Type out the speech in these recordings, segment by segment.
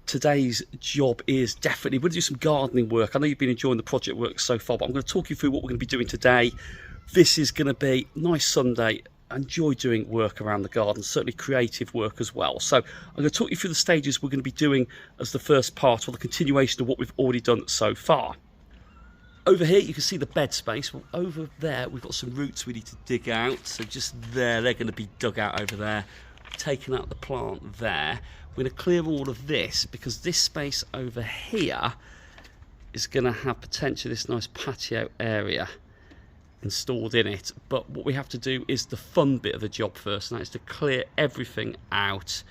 today's job is definitely, we're going to do some gardening work. I know you've been enjoying the project work so far, but I'm going to talk you through what we're going to be doing today. This is going to be a nice Sunday. I enjoy doing work around the garden, certainly creative work as well. So I'm going to talk you through the stages we're going to be doing as the first part, or the continuation of what we've already done so far. Over here you can see the bed space. Well, over there we've got some roots we need to dig out. So just there, they're going to be dug out over there. Taking out the plant there. We're going to clear all of this because this space over here is going to have potentially this nice patio area installed in it. But what we have to do is the fun bit of the job first, and that is to clear everything out.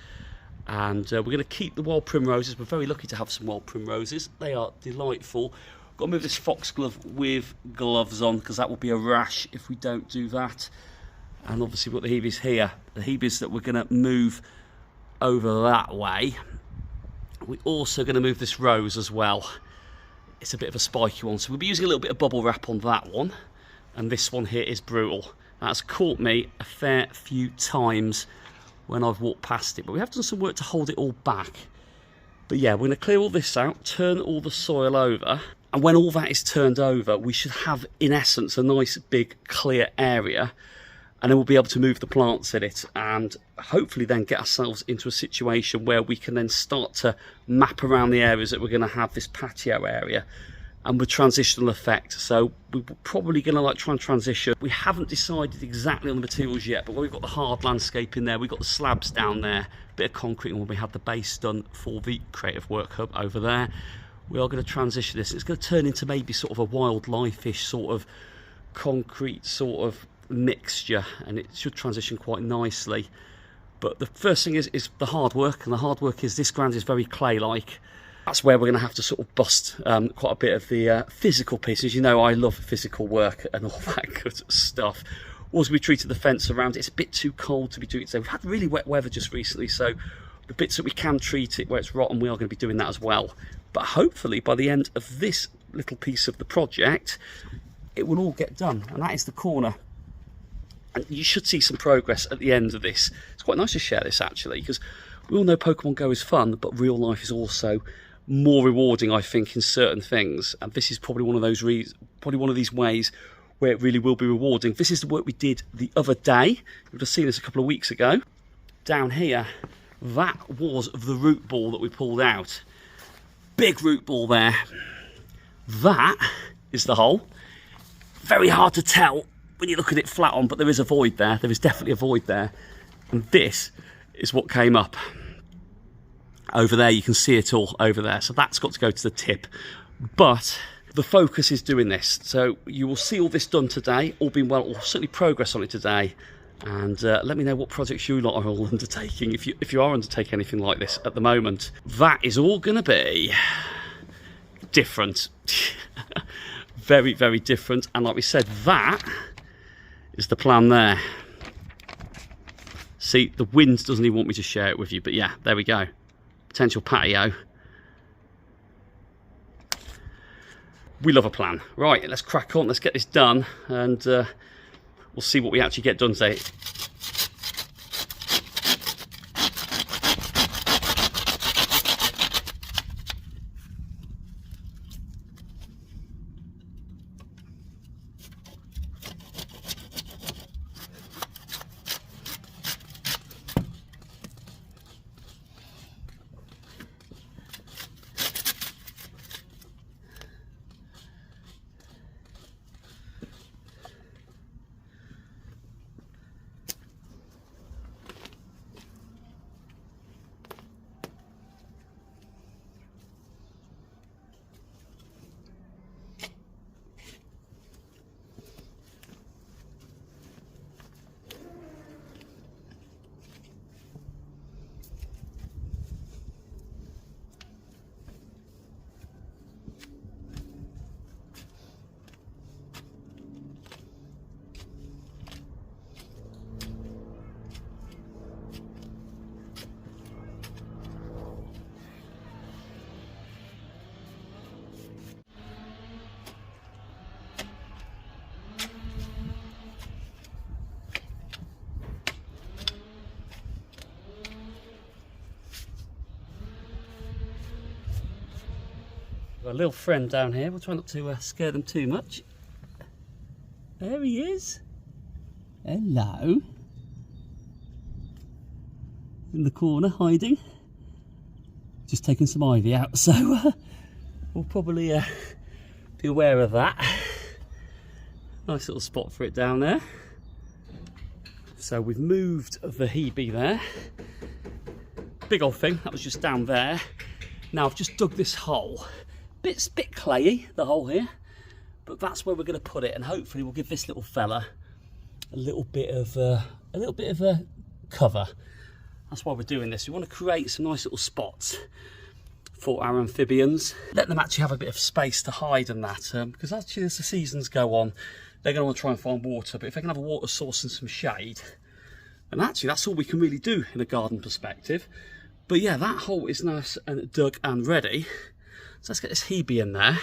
And we're going to keep the wild primroses. We're very lucky to have some wild primroses. They are delightful. Got to move this foxglove with gloves on because that will be a rash if we don't do that. And obviously we've got the hebes here. The hebes that we're going to move over that way. We're also going to move this rose as well. It's a bit of a spiky one, so we'll be using a little bit of bubble wrap on that one. And this one here is brutal. That's caught me a fair few times when I've walked past it, but we have done some work to hold it all back. But yeah, we're going to clear all this out, turn all the soil over, and when all that is turned over, we should have, in essence, a nice big clear area, and then we'll be able to move the plants in it, and hopefully then get ourselves into a situation where we can then start to map around the areas that we're going to have this patio area, and with transitional effect. So we're probably going to try and transition. We haven't decided exactly on the materials yet, but when we've got the hard landscape in there, we've got the slabs down there, a bit of concrete, and when we have the base done for the creative work hub over there, we are going to transition this. It's going to turn into maybe sort of a wildlife-ish sort of concrete sort of mixture, and it should transition quite nicely. But the first thing is the hard work, and the hard work is this ground is very clay-like. That's where we're going to have to sort of bust quite a bit of the physical pieces. You know, I love physical work and all that good stuff. Also, we treated the fence around it. It's a bit too cold to be doing it today. We've had really wet weather just recently, so the bits that we can treat it where it's rotten, we are going to be doing that as well. But hopefully by the end of this little piece of the project, it will all get done. And that is the corner. And you should see some progress at the end of this. It's quite nice to share this actually, because we all know Pokemon Go is fun, but real life is also more rewarding, I think, in certain things. And this is probably one of those these ways where it really will be rewarding. This is the work we did the other day. You would have seen this a couple of weeks ago. Down here, that was the root ball that we pulled out. Big root ball there. That is the hole. Very hard to tell when you look at it flat on, but there is a void there. There is definitely a void there. And this is what came up. Over there, you can see it all over there. So that's got to go to the tip. But the focus is doing this. So you will see all this done today, all being well, or certainly progress on it today. And let me know what projects you lot are all undertaking, if you are undertaking anything like this at the moment. That is all going to be different. Very, very different. And like we said, that is the plan there. See, the wind doesn't even want me to share it with you, but yeah, there we go. Potential patio. We love a plan. Right, let's crack on, let's get this done, and we'll see what we actually get done today. Got a little friend down here. We'll try not to scare them too much. There he is. Hello. In the corner, hiding. Just taking some ivy out, so we'll probably be aware of that. Nice little spot for it down there. So we've moved the Hebe there. Big old thing, that was just down there. Now I've just dug this hole. Bit clayey, the hole here, but that's where we're going to put it, and hopefully we'll give this little fella a little bit of a cover. That's why we're doing this. We want to create some nice little spots for our amphibians. Let them actually have a bit of space to hide and that, because actually as the seasons go on, they're going to want to try and find water, but if they can have a water source and some shade, and actually that's all we can really do in a garden perspective. But yeah, that hole is nice and dug and ready. So let's get this Hebe in there,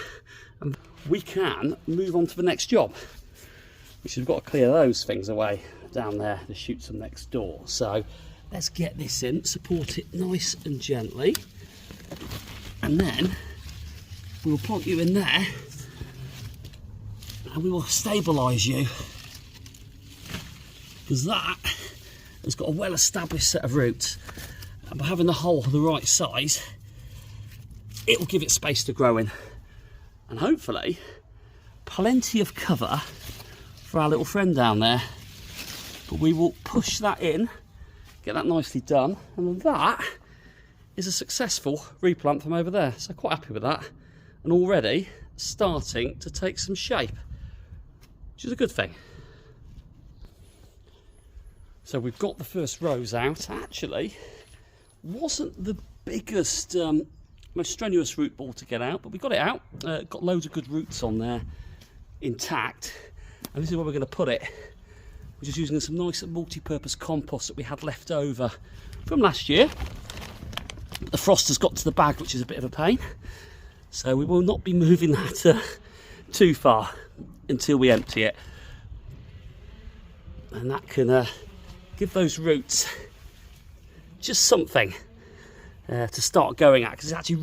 and we can move on to the next job, which is we've got to clear those things away down there, the shoots from next door. So let's get this in, support it nice and gently, and then we will plonk you in there and we will stabilise you, because that has got a well-established set of roots, and by having the hole the right size, it will give it space to grow in, and hopefully plenty of cover for our little friend down there. But we will push that in, get that nicely done, and that is a successful replant from over there. So quite happy with that, and already starting to take some shape, which is a good thing. So we've got the first rows out. Actually, wasn't the biggest, most strenuous root ball to get out, but we got it out. Got loads of good roots on there, intact, and this is where we're going to put it. We're just using some nice multi-purpose compost that we had left over from last year. The frost has got to the bag, which is a bit of a pain, so we will not be moving that too far until we empty it, and that can give those roots just something to start going at, because it's actually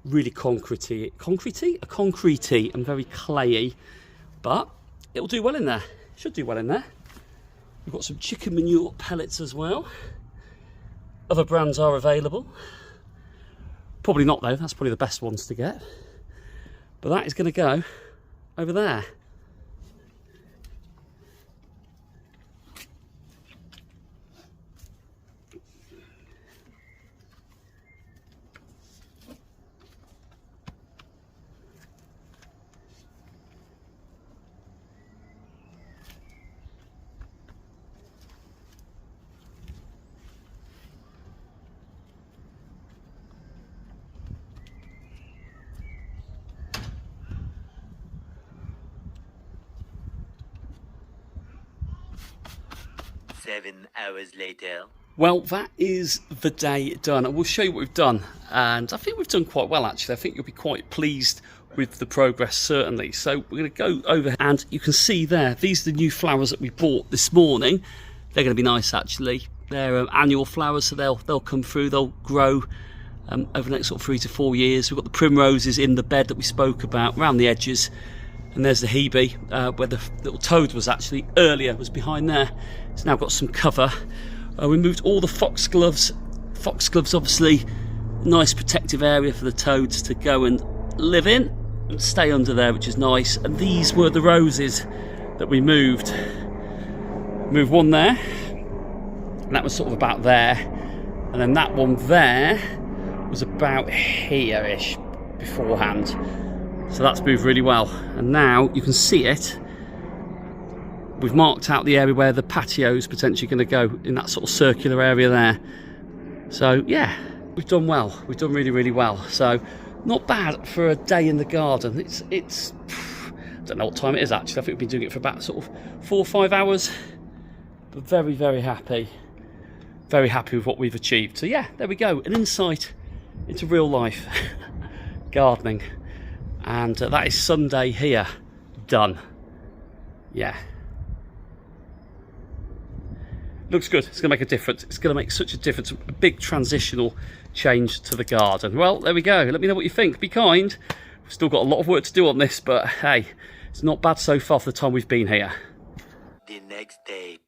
really concretey and very clayey, but it'll do well in there. Should do well in there. We've got some chicken manure pellets as well. Other brands are available. Probably not though, that's probably the best ones to get. But that is going to go over there. Seven hours later. Well, that is the day done, and we'll show you what we've done, and I think we've done quite well actually. I think you'll be quite pleased with the progress, certainly. So we're going to go over, and you can see there, these are the new flowers that we bought this morning. They're going to be nice actually. They're annual flowers, so they'll come through, they'll grow over the next sort of 3 to 4 years. We've got the primroses in the bed that we spoke about around the edges, and there's the Hebe where the little toad was actually earlier, was behind there. It's now got some cover. We moved all the foxgloves. Foxgloves, obviously, nice protective area for the toads to go and live in and stay under there, which is nice. And these were the roses that we moved. Moved one there, and that was sort of about there, and then that one there was about here-ish beforehand. So that's moved really well, and now you can see it. We've marked out the area where the patio is potentially going to go, in that sort of circular area there. So yeah, we've done well. We've done really well. So not bad for a day in the garden. It's I don't know what time it is actually. I think we've been doing it for about sort of 4 or 5 hours. But very happy. Very happy with what we've achieved. So yeah, there we go. An insight into real life gardening. And that is Sunday here, done. Yeah. Looks good. It's going to make a difference. It's going to make such a difference. A big transitional change to the garden. Well, there we go. Let me know what you think. Be kind. We've still got a lot of work to do on this, but hey, it's not bad so far for the time we've been here. The next day.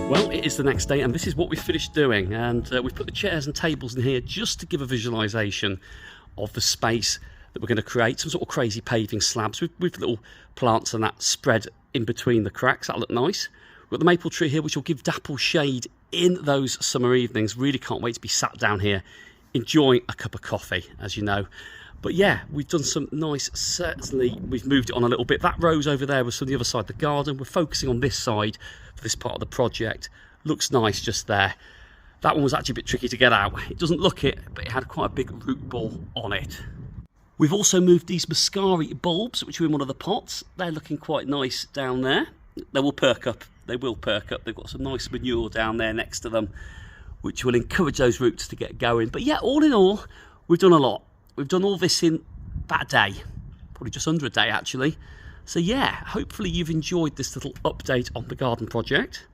Well, it is the next day, and this is what we've finished doing. And we've put the chairs and tables in here just to give a visualisation of the space that we're going to create. Some sort of crazy paving slabs with little plants and that spread in between the cracks. That'll look nice. We've got the maple tree here, which will give dapple shade in those summer evenings. Really can't wait to be sat down here enjoying a cup of coffee, as you know. But yeah, we've done some nice, certainly we've moved it on a little bit. That rose over there was from the other side of the garden. We're focusing on this side for this part of the project. Looks nice just there. That one was actually a bit tricky to get out. It doesn't look it, but it had quite a big root ball on it. We've also moved these muscari bulbs, which are in one of the pots. They're looking quite nice down there. They will perk up. They will perk up. They've got some nice manure down there next to them, which will encourage those roots to get going. But yeah, all in all, we've done a lot. We've done all this in about a day, probably just under a day actually. So yeah, hopefully you've enjoyed this little update on the garden project.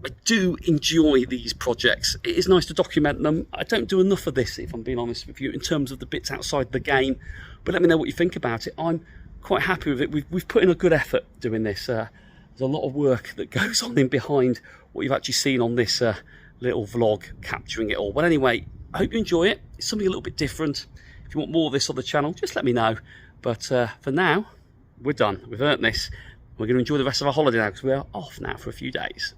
I do enjoy these projects. It is nice to document them. I don't do enough of this, if I'm being honest with you, in terms of the bits outside the game. But let me know what you think about it. I'm quite happy with it. We've put in a good effort doing this. There's a lot of work that goes on in behind what you've actually seen on this little vlog capturing it all. But anyway, I hope you enjoy it. It's something a little bit different. If you want more of this on the channel, just let me know. But for now, we're done. We've earned this. We're going to enjoy the rest of our holiday now because we are off now for a few days.